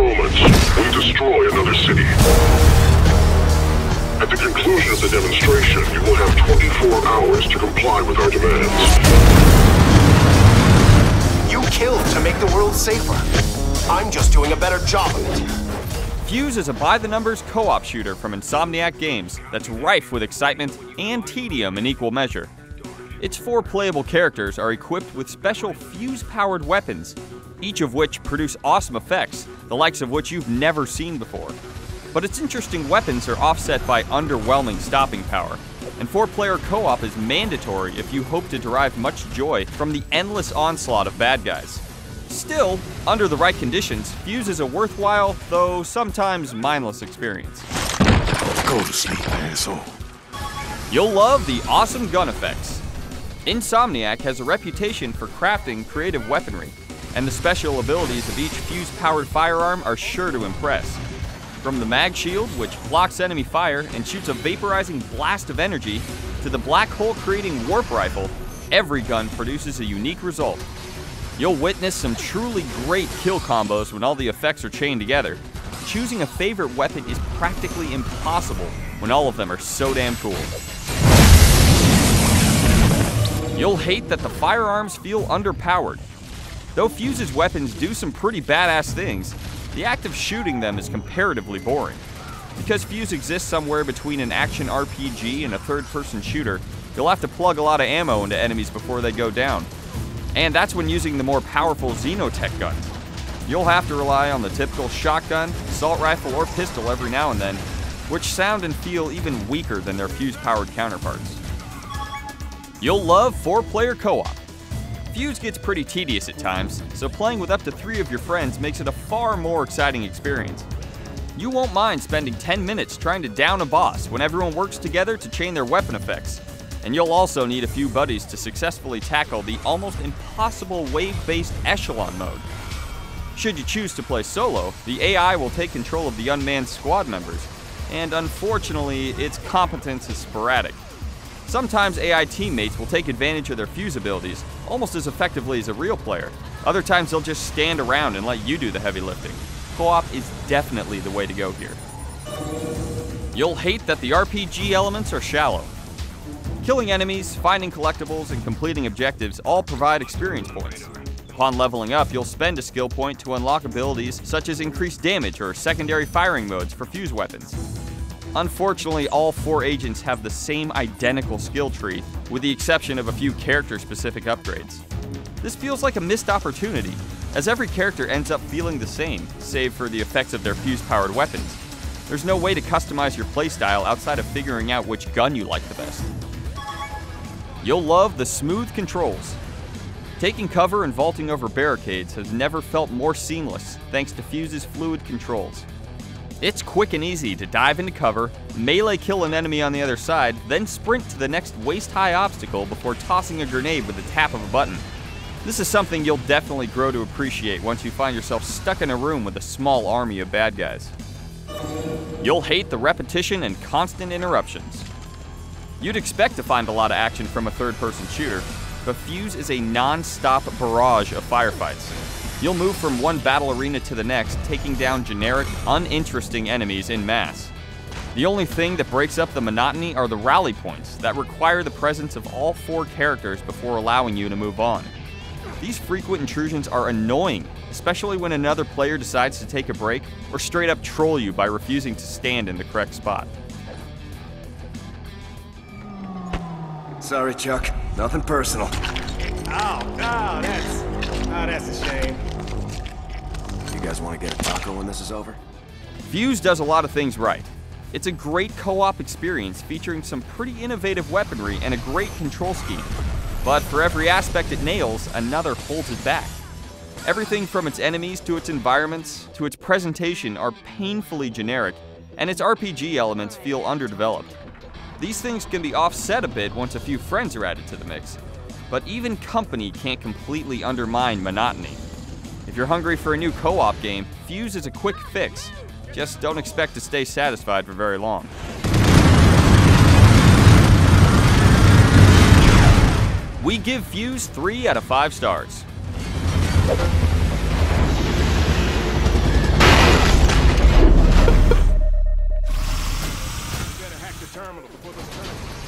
moment, we destroy another city. At the conclusion of the demonstration, you will have 24 hours to comply with our demands. You killed to make the world safer. I'm just doing a better job of it. Fuse is a by-the-numbers co-op shooter from Insomniac Games that's rife with excitement and tedium in equal measure. Its 4 playable characters are equipped with special Fuse-powered weapons, each of which produce awesome effects, the likes of which you've never seen before. But its interesting weapons are offset by underwhelming stopping power, and 4-player co-op is mandatory if you hope to derive much joy from the endless onslaught of bad guys. Still, under the right conditions, Fuse is a worthwhile, though sometimes mindless experience. Go to sleep, asshole. You'll love the awesome gun effects. Insomniac has a reputation for crafting creative weaponry, and the special abilities of each Fuse-powered firearm are sure to impress. From the mag shield, which blocks enemy fire and shoots a vaporizing blast of energy, to the black hole-creating warp rifle, every gun produces a unique result. You'll witness some truly great kill combos when all the effects are chained together. Choosing a favorite weapon is practically impossible when all of them are so damn cool. You'll hate that the firearms feel underpowered. Though Fuse's weapons do some pretty badass things, the act of shooting them is comparatively boring. Because Fuse exists somewhere between an action RPG and a third-person shooter, you'll have to plug a lot of ammo into enemies before they go down. And that's when using the more powerful Xenotech guns. You'll have to rely on the typical shotgun, assault rifle, or pistol every now and then, which sound and feel even weaker than their Fuse-powered counterparts. You'll love 4-player co-op. Fuse gets pretty tedious at times, so playing with up to 3 of your friends makes it a far more exciting experience. You won't mind spending 10 minutes trying to down a boss when everyone works together to chain their weapon effects, and you'll also need a few buddies to successfully tackle the almost impossible wave-based echelon mode. Should you choose to play solo, the AI will take control of the unmanned squad members, and unfortunately, its competence is sporadic. Sometimes AI teammates will take advantage of their Fuse abilities almost as effectively as a real player. Other times they'll just stand around and let you do the heavy lifting. Co-op is definitely the way to go here. You'll hate that the RPG elements are shallow. Killing enemies, finding collectibles, and completing objectives all provide experience points. Upon leveling up, you'll spend a skill point to unlock abilities such as increased damage or secondary firing modes for Fuse weapons. Unfortunately, all 4 agents have the same identical skill tree, with the exception of a few character-specific upgrades. This feels like a missed opportunity, as every character ends up feeling the same, save for the effects of their Fuse-powered weapons. There's no way to customize your playstyle outside of figuring out which gun you like the best. You'll love the smooth controls. Taking cover and vaulting over barricades has never felt more seamless thanks to Fuse's fluid controls. It's quick and easy to dive into cover, melee kill an enemy on the other side, then sprint to the next waist-high obstacle before tossing a grenade with the tap of a button. This is something you'll definitely grow to appreciate once you find yourself stuck in a room with a small army of bad guys. You'll hate the repetition and constant interruptions. You'd expect to find a lot of action from a third-person shooter, but Fuse is a non-stop barrage of firefights. You'll move from one battle arena to the next, taking down generic, uninteresting enemies en masse. The only thing that breaks up the monotony are the rally points that require the presence of all 4 characters before allowing you to move on. These frequent intrusions are annoying, especially when another player decides to take a break or straight up troll you by refusing to stand in the correct spot. Sorry, Chuck. Nothing personal. Oh, that's a shame. You guys want to get a taco when this is over? Fuse does a lot of things right. It's a great co-op experience featuring some pretty innovative weaponry and a great control scheme. But for every aspect it nails, another holds it back. Everything from its enemies to its environments to its presentation are painfully generic, and its RPG elements feel underdeveloped. These things can be offset a bit once a few friends are added to the mix, but even company can't completely undermine monotony. If you're hungry for a new co-op game, Fuse is a quick fix. Just don't expect to stay satisfied for very long. We give Fuse 3 out of 5 stars. was hurt.